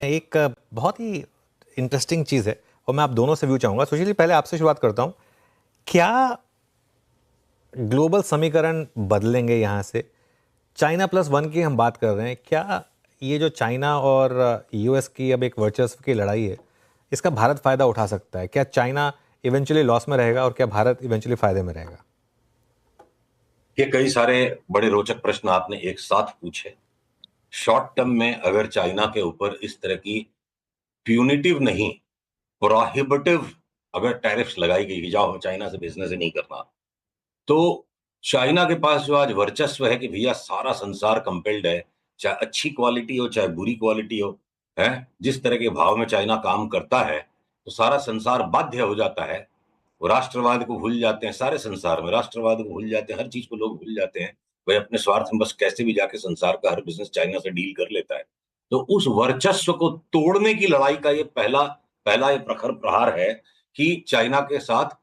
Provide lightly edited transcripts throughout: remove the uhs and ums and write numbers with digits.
एक बहुत ही इंटरेस्टिंग चीज़ है और मैं आप दोनों से व्यू चाहूँगा। सुशील जी, पहले आपसे शुरुआत करता हूँ। क्या ग्लोबल समीकरण बदलेंगे यहाँ से? चाइना प्लस वन की हम बात कर रहे हैं, क्या ये जो चाइना और यूएस की अब एक वर्चस्व की लड़ाई है, इसका भारत फ़ायदा उठा सकता है? क्या चाइना इवेंचुअली लॉस में रहेगा और क्या भारत इवेंचुअली फ़ायदे में रहेगा? ये कई सारे बड़े रोचक प्रश्न आपने एक साथ पूछे। शॉर्ट टर्म में अगर चाइना के ऊपर इस तरह की प्यूनिटिव नहीं, प्रोहिबिटिव अगर टैरिफ्स लगाई गई कि जाओ चाइना से बिजनेस ही नहीं करना, तो चाइना के पास जो आज वर्चस्व है कि भैया सारा संसार कंपेल्ड है, चाहे अच्छी क्वालिटी हो चाहे बुरी क्वालिटी हो, है जिस तरह के भाव में चाइना काम करता है, तो सारा संसार बाध्य हो जाता है। वो राष्ट्रवाद को भूल जाते हैं, सारे संसार में राष्ट्रवाद को भूल जाते हैं, हर चीज को लोग भूल जाते हैं। वह अपने स्वार्थ में बस कैसे भी जाके संसार का हर बिजनेस चाइना से डील कर लेता है। तो उस वर्चस्व को तोड़ने की लड़ाई का ये पहला पहला ये प्रखर प्रहार है कि चाइना के साथ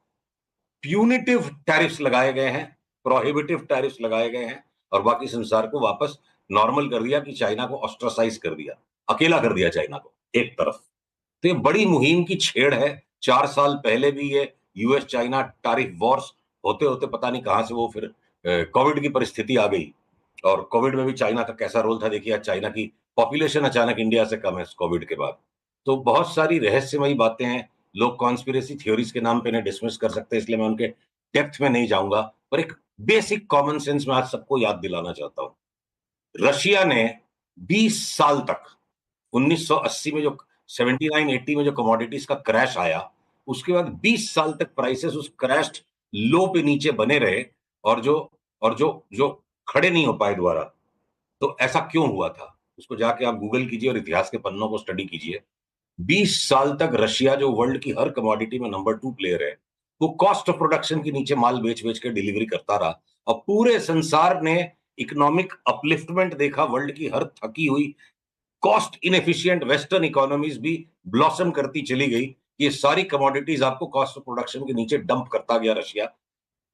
प्यूनिटिव टैरिफ्स लगाए गए हैं, प्रोहिबिटिव टैरिफ्स लगाए गए हैं और बाकी संसार को वापस नॉर्मल कर दिया कि चाइना को ऑस्ट्रासाइज कर दिया, अकेला कर दिया चाइना को एक तरफ। तो ये बड़ी मुहिम की छेड़ है। 4 साल पहले भी ये यूएस चाइना टैरिफ वॉर्स होते होते पता नहीं कहां से वो फिर कोविड की परिस्थिति आ गई और कोविड में भी चाइना का कैसा रोल था देखिए। आज चाइना की पॉपुलेशन अचानक इंडिया से कम है कोविड के बाद। तो बहुत सारी रहस्यमयी बातें हैं। लोग कॉन्स्पिरेसी थ्योरीज के नाम पे इन्हें डिसमिस कर सकते हैं, इसलिए मैं उनके डेप्थ में नहीं जाऊंगा। पर एक बेसिक कॉमन सेंस मैं आज सबको याद दिलाना चाहता हूं। रशिया ने 20 साल तक 1980 में जो 79-80 में जो कमोडिटीज का क्रैश आया, उसके बाद 20 साल तक प्राइसेस उस क्रैश्ड लो पे नीचे बने रहे और जो खड़े नहीं हो पाए दोबारा। तो ऐसा क्यों हुआ था? उसको जाके आप गूगल कीजिए और इतिहास के पन्नों को स्टडी कीजिए। 20 साल तक रशिया जो वर्ल्ड की हर कमोडिटी में नंबर 2 प्लेयर है, वो कॉस्ट ऑफ प्रोडक्शन के नीचे माल बेच बेच के डिलीवरी करता रहा और पूरे संसार ने इकोनॉमिक अपलिफ्टमेंट देखा। वर्ल्ड की हर थकी हुई कॉस्ट इनएफिशिएंट वेस्टर्न इकोनॉमीज भी ब्लॉसम करती चली गई। ये सारी कमोडिटीज आपको कॉस्ट ऑफ प्रोडक्शन के नीचे डंप करता गया रशिया।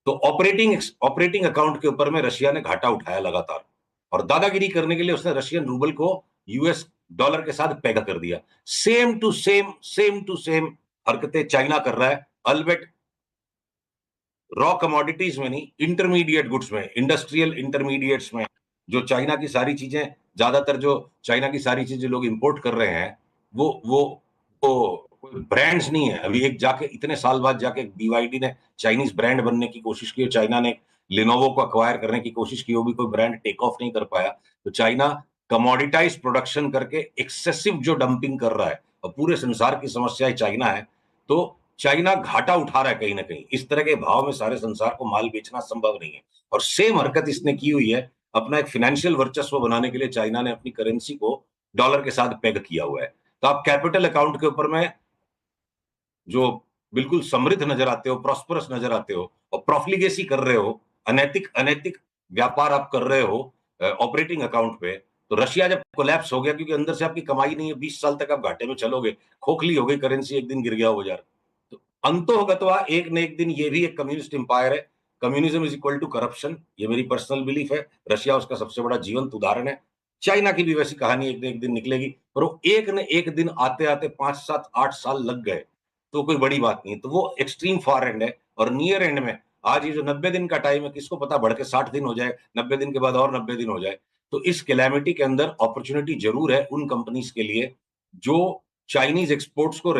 तो ऑपरेटिंग अकाउंट के ऊपर में रशिया ने घाटा उठाया लगातार और दादागिरी करने के लिए उसने रशियन रूबल को यूएस डॉलर के साथ पैग कर दिया। सेम टू सेम हरकतें चाइना कर रहा है, अल्बेट रॉ कमोडिटीज में नहीं, इंटरमीडिएट गुड्स में, इंडस्ट्रियल इंटरमीडिएट्स में। जो चाइना की सारी चीजें, ज्यादातर जो चाइना की सारी चीजें लोग इंपोर्ट कर रहे हैं, वो ब्रांड्स नहीं है। अभी एक जाके इतने साल बाद जाके बीवाईडी ने चाइनीज ब्रांड बनने की कोशिश की, चाइना ने लिनोवो को अक्वायर करने की कोशिश की, वो भी कोई ब्रांड टेक ऑफ नहीं कर पाया। तो चाइना कमोडिटाइज प्रोडक्शन करके एक्सेसिव जो डंपिंग कर रहा है और पूरे संसार की समस्या चाइना है। तो चाइना घाटा उठा रहा है कहीं ना कहीं। इस तरह के भाव में सारे संसार को माल बेचना संभव नहीं है और सेम हरकत इसने की हुई है। अपना एक फाइनेंशियल वर्चस्व बनाने के लिए चाइना ने अपनी करेंसी को डॉलर के साथ पेग किया हुआ है। तो आप कैपिटल अकाउंट के ऊपर में जो बिल्कुल समृद्ध नजर आते हो, प्रॉस्परस नजर आते हो और प्रॉफिलिगेसी कर रहे हो, अनैतिक अनैतिक व्यापार आप कर रहे हो ऑपरेटिंग अकाउंट पे। तो रशिया जब कोलैप्स हो गया क्योंकि अंदर से आपकी कमाई नहीं है, 20 साल तक आप घाटे में चलोगे, खोखली हो गई करेंसी, एक दिन गिर गया बाजार। तो अंतोगत्वा एक न एक दिन ये भी एक कम्युनिस्ट एम्पायर है। Communism is equal to corruption, ये मेरी पर्सनल बिलीफ है। रशिया उसका सबसे बड़ा जीवंत उदाहरण है। चाइना की भी वैसी कहानी एक न एक दिन निकलेगी, पर वो एक न एक दिन आते आते 5 7 8 साल लग गए तो कोई बड़ी बात नहीं है। तो वो एक्सट्रीम फार एंड है। और नियर एंड में आज ये जो 90 दिन का टाइम है, किसको पता बढ़ के 60 दिन हो जाए, 90 दिन के बाद और 90 दिन हो जाए। तो इस कैलेमिटी के अंदर अपॉर्चुनिटी जरूर है उन कंपनीज के लिए जो चाइनीज एक्सपोर्ट्स को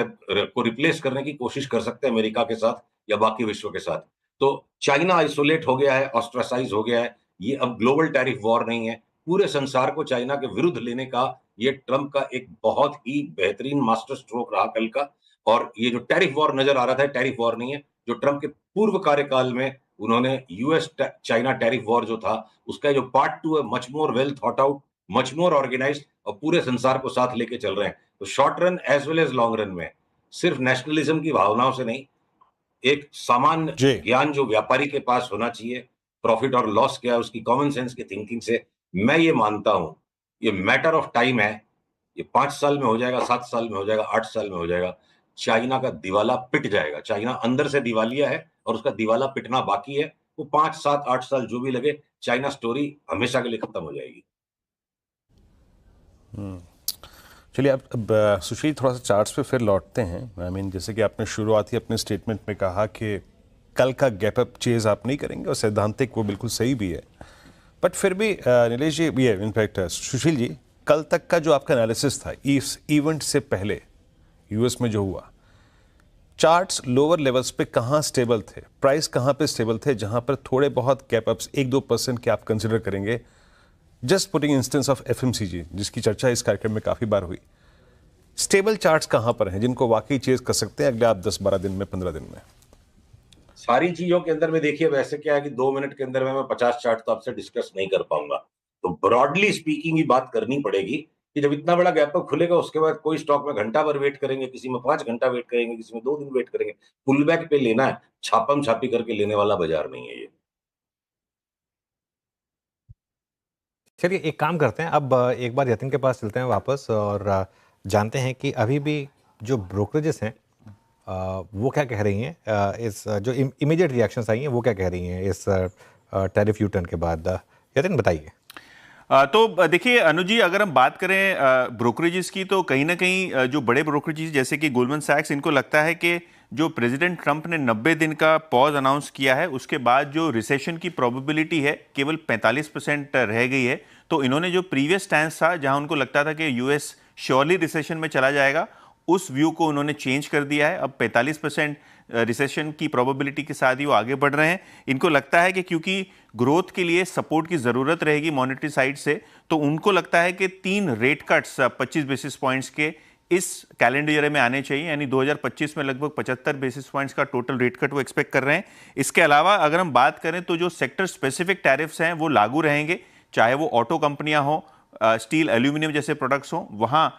रिप्लेस करने की कोशिश कर सकते हैं अमेरिका के साथ या बाकी विश्व के साथ। तो चाइना आइसोलेट हो गया है, ऑस्ट्रासाइज हो गया है। ये अब ग्लोबल टैरिफ वॉर नहीं है। पूरे संसार को चाइना के विरुद्ध लेने का ये ट्रंप का एक बहुत ही बेहतरीन मास्टर स्ट्रोक रहा कल का। और ये जो टैरिफ वॉर नजर आ रहा था, टैरिफ वॉर नहीं है। जो ट्रंप के पूर्व कार्यकाल में उन्होंने यूएस चाइना टैरिफ वॉर जो था, उसका जो पार्ट 2 है, much more well thought out, much more organised और पूरे संसार को साथ लेके चल रहे हैं। तो short run as well as long run में सिर्फ नेशनलिज्म की भावनाओं से नहीं, एक सामान्य जी। ज्ञान जो व्यापारी के पास होना चाहिए, प्रॉफिट और लॉस क्या है उसकी कॉमन सेंस की थिंकिंग से, मैं ये मानता हूं ये मैटर ऑफ टाइम है। ये 5 साल में हो जाएगा, 7 साल में हो जाएगा, 8 साल में हो जाएगा। चाइना का दिवाला पिट जाएगा। चाइना अंदर से दिवालिया है और उसका दिवाला पिटना बाकी है। वो 5 7 8 साल जो भी लगे, चाइना स्टोरी हमेशा के लिए खत्म हो जाएगी। चलिए अब सुशील थोड़ा सा चार्ट्स पे फिर लौटते हैं। आई मीन जैसे कि आपने शुरुआती अपने स्टेटमेंट में कहा कि कल का गैप अप चेज आप नहीं करेंगे और सैद्धांतिक वो बिल्कुल सही भी है, बट फिर भी नीलेश जी, ये इनफैक्ट सुशील जी, कल तक का जो आपका एनालिसिस था इस इवेंट से पहले यूएस में जो हुआ, चार्ट्स लोअर लेवल्स पे कहाँ स्टेबल थे, प्राइस कहाँ पे स्टेबल थे जहाँ पर थोड़े बहुत गैप अप्स 1-2% के आप कंसिडर करेंगे? Just putting instance of FMCG जिसकी चर्चा इस कार्यक्रम में काफ़ी बार हुई, स्टेबल चार्ट्स कहाँ पर हैं जिनको वाकई चेज कर सकते हैं अगले आप 10-12 दिन में, 15 दिन में? सारी चीजों के अंदर में देखिए, वैसे क्या है कि 2 मिनट के अंदर में मैं 50 चार्ट तो आपसे डिस्कस नहीं कर पाऊंगा। तो ब्रॉडली स्पीकिंग ही बात करनी पड़ेगी कि जब इतना बड़ा गैप अप खुलेगा, उसके बाद कोई स्टॉक में घंटा भर वेट करेंगे, किसी में 5 घंटा वेट करेंगे, किसी में 2 दिन वेट करेंगे। पुल बैक पे लेना है, छापम छापी करके लेने वाला बाजार नहीं है ये। चलिए एक काम करते हैं, अब एक बार यतिन के पास चलते हैं वापस और जानते हैं कि अभी भी जो ब्रोकरेजेस हैं वो क्या कह रही हैं, इस जो इमीडिएट रिएक्शंस आई हैं वो क्या कह रही हैं इस टैरिफ यू टर्न के बाद। यतिन बताइए। तो देखिए अनुज जी, अगर हम बात करें ब्रोकरेजेस की, तो कहीं ना कहीं जो बड़े ब्रोकरेजेस जैसे कि गोल्डमैन सैक्स, इनको लगता है कि जो प्रेसिडेंट ट्रंप ने 90 दिन का पॉज अनाउंस किया है, उसके बाद जो रिसेशन की प्रोबेबिलिटी है केवल 45% रह गई है। तो इन्होंने जो प्रीवियस स्टैंस था, जहां उनको लगता था कि यूएस श्योरली रिसेशन में चला जाएगा, उस व्यू को उन्होंने चेंज कर दिया है। अब 45% रिसेशन की प्रोबेबिलिटी के साथ ही वो आगे बढ़ रहे हैं। इनको लगता है कि क्योंकि ग्रोथ के लिए सपोर्ट की जरूरत रहेगी मॉनेटरी साइड से, तो उनको लगता है कि 3 रेट कट्स 25 बेसिस पॉइंट्स के इस कैलेंडर ईयर में आने चाहिए, यानी 2025 में लगभग 75 बेसिस पॉइंट्स का टोटल रेट कट वो एक्सपेक्ट कर रहे हैं। इसके अलावा अगर हम बात करें तो जो सेक्टर स्पेसिफिक टैरिफ्स हैं वो लागू रहेंगे, चाहे वो ऑटो कंपनियां हो, स्टील एल्यूमिनियम जैसे प्रोडक्ट्स हो, वहां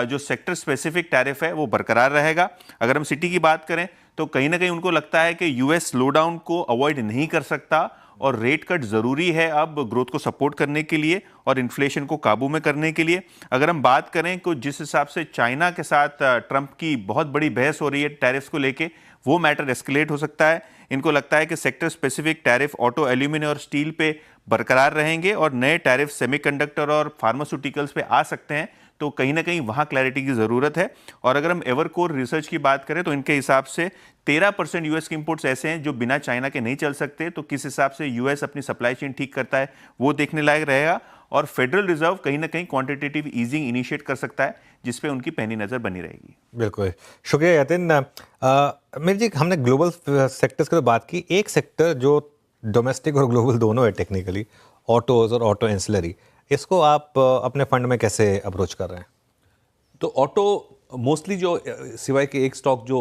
जो सेक्टर स्पेसिफिक टैरिफ है वो बरकरार रहेगा। अगर हम सिटी की बात करें तो कहीं ना कहीं उनको लगता है कि यूएस स्लोडाउन को अवॉइड नहीं कर सकता और रेट कट जरूरी है अब ग्रोथ को सपोर्ट करने के लिए और इन्फ्लेशन को काबू में करने के लिए। अगर हम बात करें तो जिस हिसाब से चाइना के साथ ट्रंप की बहुत बड़ी बहस हो रही है टैरिफ्स को लेके, वो मैटर एस्केलेट हो सकता है। इनको लगता है कि sector specific tariff auto, aluminium और स्टील पे बरकरार रहेंगे और नए टैरिफ सेमीकंडक्टर और फार्मास्यूटिकल्स पे आ सकते हैं। तो कहीं ना कहीं वहां क्लैरिटी की जरूरत है। और अगर हम एवरकोर रिसर्च की बात करें तो इनके हिसाब से 13% यूएस के इंपोर्ट्स ऐसे हैं जो बिना चाइना के नहीं चल सकते। तो किस हिसाब से यूएस अपनी सप्लाई चेन ठीक करता है वो देखने लायक रहेगा। और फेडरल रिजर्व कहीं ना कहीं क्वांटिटेटिव ईजिंग इनिशिएट कर सकता है, जिसपे उनकी पैनी नजर बनी रहेगी। बिल्कुल, शुक्रिया यतिन। मेरी जी, हमने ग्लोबल सेक्टर्स की तो बात की, एक सेक्टर जो डोमेस्टिक और ग्लोबल दोनों है टेक्निकली, ऑटोज और ऑटो एंसिलरी, इसको आप अपने फंड में कैसे अप्रोच कर रहे हैं? तो ऑटो मोस्टली जो सिवाय के एक स्टॉक जो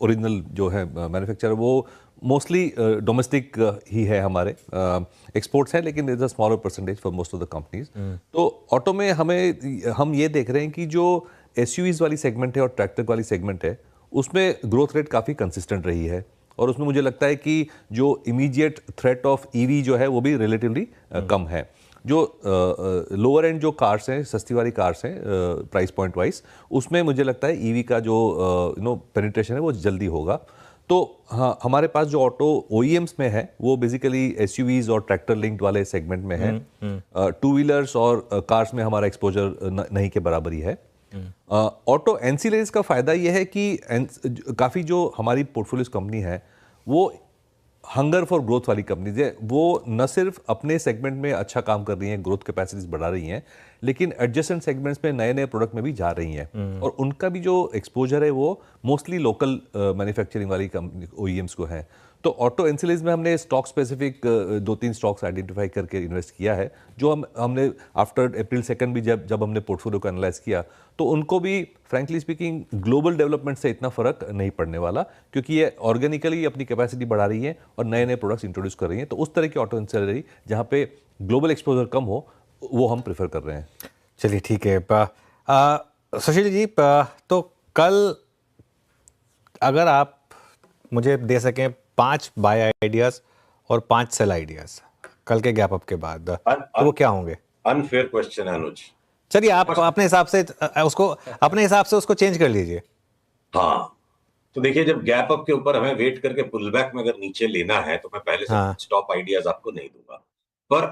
ओरिजिनल जो है मैन्युफैक्चरर, वो मोस्टली डोमेस्टिक ही है हमारे। एक्सपोर्ट्स है लेकिन is a smaller percentage for most of the companies. तो ऑटो में हम ये देख रहे हैं कि जो एसयूवीज वाली सेगमेंट है और ट्रैक्टर वाली सेगमेंट है, उसमें ग्रोथ रेट काफ़ी कंसिस्टेंट रही है और उसमें मुझे लगता है कि जो इमीडिएट थ्रेट ऑफ ईवी जो है वो भी रिलेटिवली कम है। जो लोअर एंड जो कार्स हैं, सस्ती वाली कार्स हैं प्राइस पॉइंट वाइज, उसमें मुझे लगता है ईवी का जो पेनिट्रेशन है वो जल्दी होगा। तो हाँ, हमारे पास जो ऑटो ओईएम्स में है वो बेसिकली एसयूवीज और ट्रैक्टर लिंक्ड वाले सेगमेंट में है। टू व्हीलर्स और कार्स में हमारा एक्सपोजर नहीं के बराबर ही है। ऑटो एंसिलरीज का फायदा यह है कि काफ़ी जो हमारी पोर्टफोलियोज कंपनी है वो हंगर फॉर ग्रोथ वाली कंपनीज है। वो न सिर्फ अपने सेगमेंट में अच्छा काम कर रही हैं, ग्रोथ कैपेसिटीज बढ़ा रही हैं, लेकिन एडजेसेंट सेगमेंट्स में नए नए प्रोडक्ट में भी जा रही हैं और उनका भी जो एक्सपोजर है वो मोस्टली लोकल मैन्युफैक्चरिंग वाली कंपनी ओईएम्स को है। तो ऑटो एंसिलरीज में हमने स्टॉक स्पेसिफिक 2-3 स्टॉक्स आइडेंटिफाई करके इन्वेस्ट किया है, जो हमने आफ्टर अप्रैल 2 भी जब हमने पोर्टफोलियो को एनालाइज किया तो उनको भी फ्रैंकली स्पीकिंग ग्लोबल डेवलपमेंट से इतना फर्क नहीं पड़ने वाला, क्योंकि ये ऑर्गेनिकली अपनी कैपेसिटी बढ़ा रही है और नए नए प्रोडक्ट्स इंट्रोड्यूस कर रही हैं। तो उस तरह की ऑटो एंसिलरी जहाँ पे ग्लोबल एक्सपोजर कम हो वो हम प्रेफर कर रहे हैं। चलिए ठीक है। सुशील जी, तो कल अगर आप मुझे दे सकें 5 बाय आइडियाज और 5 सेल आइडियाज कल के गैप अप के बाद, तो वो क्या होंगे? अनफेयर क्वेश्चन है अनुज। चलिए आप अपने हिसाब से उसको चेंज कर लीजिए। हाँ, तो देखिए, जब गैप अप के ऊपर हमें वेट करके पुल बैक में अगर नीचे लेना है तो मैं पहले से हाँ, स्टॉप आइडियाज आपको नहीं दूंगा। पर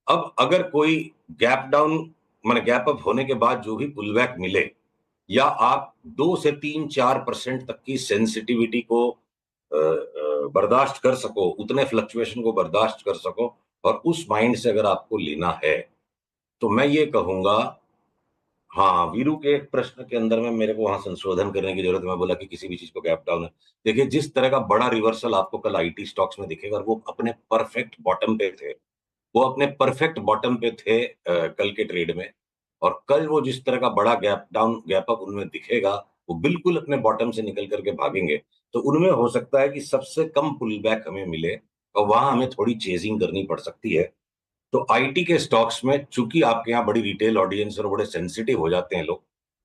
अब अगर कोई गैप डाउन माने गैप अप होने के बाद जो भी पुल बैक मिले, या आप 2 से 3-4% तक की सेंसिटिविटी को बर्दाश्त कर सको, उतने फ्लक्चुएशन को बर्दाश्त कर सको, और उस माइंड से अगर आपको लेना है, तो मैं ये कहूंगा, हाँ, वीरू के एक प्रश्न के अंदर में मेरे को वहां संशोधन करने की जरूरत है। मैं बोला कि किसी भी चीज को गैप डाउन है। देखिए, जिस तरह का बड़ा रिवर्सल आपको कल आईटी स्टॉक्स में दिखेगा, और वो अपने परफेक्ट बॉटम पे थे, वो अपने परफेक्ट बॉटम पे थे कल के ट्रेड में। और कल वो जिस तरह का बड़ा गैप डाउन, गैप अप उनमें दिखेगा, वो बिल्कुल अपने बॉटम से निकल करके भागेंगे। तो उनमें हो सकता है कि सबसे कम पुल बैक हमें मिले, और वहां हमें थोड़ी चेजिंग करनी पड़ सकती है। तो आईटी के स्टॉक्स में, चूंकि आपके यहाँ बड़ी रिटेल ऑडियंस और बड़े सेंसिटिव हो जाते हैं लोग,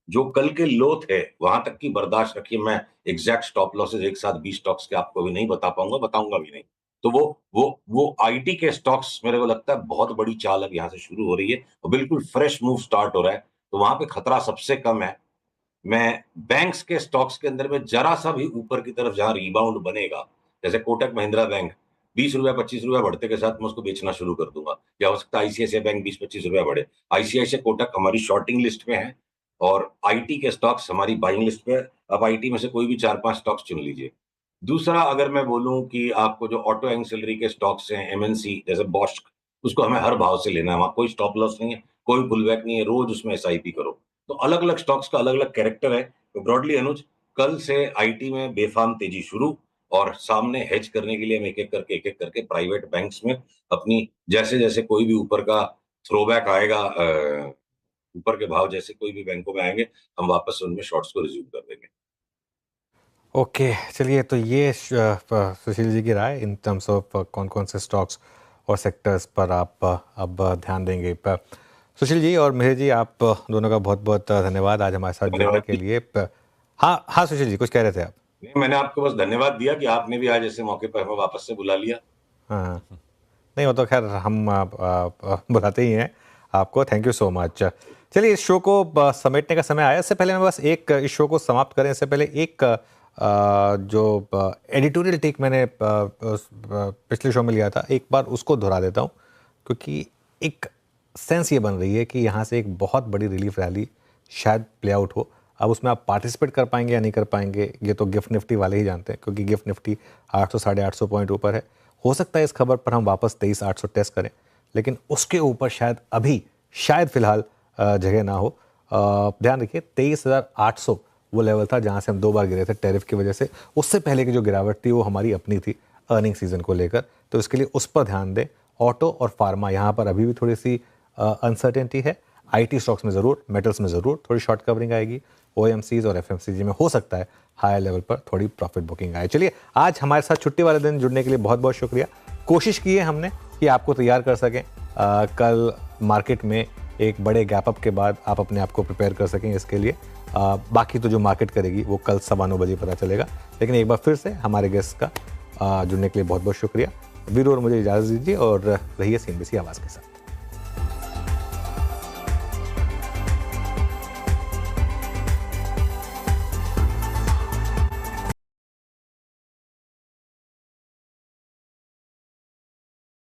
जो कल के लो थे वहां तक की बर्दाश्त रखिए। मैं एग्जैक्ट स्टॉप लॉसेज एक साथ 20 स्टॉक्स के आपको भी नहीं बता पाऊंगा, बताऊंगा भी नहीं। तो वो आईटी के स्टॉक्स, मेरे को लगता है बहुत बड़ी चाल अब यहाँ से शुरू हो रही है, और बिल्कुल फ्रेश मूव स्टार्ट हो रहा है। तो वहां पे खतरा सबसे कम है। मैं बैंक्स के स्टॉक्स के अंदर में जरा सा भी ऊपर की तरफ जहां रिबाउंड बनेगा, जैसे कोटक महिंद्रा बैंक 20 रुपया 25 रुपया बढ़ते के साथ मैं उसको बेचना शुरू कर दूंगा, या हो सकता है आईसीआईसीआई बैंक 20-25 रुपया बढ़े। आईसीआईसीआई कोटक हमारी शॉर्टिंग लिस्ट में है, और आईटी के स्टॉक्स हमारी बाइंग लिस्ट पे। अब आईटी में से कोई भी 4-5 स्टॉक्स चुन लीजिए। दूसरा, अगर मैं बोलूं कि आपको जो ऑटो एंसिलरी के स्टॉक्स हैं, एमएनसी जैसे बॉश, उसको हमें हर भाव से लेना है, वहां कोई स्टॉप लॉस नहीं है, कोई पुल बैक नहीं है, रोज उसमें एसआईपी करो। तो अलग अलग स्टॉक्स का अलग अलग कैरेक्टर है। तो ब्रॉडली अनुज, कल से आईटी में बेफाम तेजी शुरू, और सामने हेज करने के लिए हम एक एक करके प्राइवेट बैंक्स में अपनी, जैसे जैसे कोई भी ऊपर का थ्रोबैक आएगा, ऊपर के भाव जैसे कोई भी बैंकों में आएंगे, हम वापस उनमें शॉर्ट्स को रिज्यूम कर देंगे। ओके, चलिए, तो ये सुशील जी की राय इन टर्म्स ऑफ कौन कौन से स्टॉक्स और सेक्टर्स पर आप अब ध्यान देंगे। पर सुशील जी और मेहर जी, आप दोनों का बहुत बहुत धन्यवाद आज हमारे साथ जुड़ने धन्यवाद के लिए। हाँ हाँ सुशील जी, कुछ कह रहे थे आप? नहीं, मैंने आपको बस धन्यवाद दिया कि आपने भी आज ऐसे मौके पर हमें वापस से बुला लिया। हाँ, नहीं, वो तो खैर हम बुलाते ही हैं आपको। Thank you so much. चलिए, इस शो को समेटने का समय आया। इससे पहले मैं बस एक, इस शो को समाप्त करें इससे पहले एक जो एडिटोरियल टेक मैंने पिछले शो में लिया था, एक बार उसको दोहरा देता हूँ, क्योंकि एक सेंस ये बन रही है कि यहाँ से एक बहुत बड़ी रिलीफ रैली शायद प्ले आउट हो। अब उसमें आप पार्टिसिपेट कर पाएंगे या नहीं कर पाएंगे, ये तो गिफ्ट निफ्टी वाले ही जानते हैं, क्योंकि गिफ्ट निफ्टी 800-850 पॉइंट ऊपर है। हो सकता है इस खबर पर हम वापस 23,800 टेस्ट करें, लेकिन उसके ऊपर शायद अभी, शायद फिलहाल जगह ना हो। ध्यान रखिए, 23,800 वो लेवल था जहां से हम 2 बार गिरे थे टैरिफ की वजह से। उससे पहले की जो गिरावट थी वो हमारी अपनी थी अर्निंग सीजन को लेकर, तो इसके लिए उस पर ध्यान दें। ऑटो और फार्मा यहाँ पर अभी भी थोड़ी सी अनसर्टेनिटी है। आईटी स्टॉक्स में ज़रूर, मेटल्स में ज़रूर थोड़ी शॉर्ट कवरिंग आएगी। ओएमसीज और एफएमसीजी में हो सकता है हायर लेवल पर थोड़ी प्रॉफिट बुकिंग आए। चलिए, आज हमारे साथ छुट्टी वाले दिन जुड़ने के लिए बहुत बहुत शुक्रिया। कोशिश की है हमने कि आपको तैयार कर सकें, कल मार्केट में एक बड़े गैप अप के बाद आप अपने आप को प्रिपेयर कर सकें इसके लिए। बाकी तो जो मार्केट करेगी वो कल 9:15 बजे पता चलेगा। लेकिन एक बार फिर से हमारे गेस्ट का जुड़ने के लिए बहुत बहुत शुक्रिया। वीरू और मुझे इजाज़त दीजिए, और रहिए सीएनबीसी आवाज़ के साथ।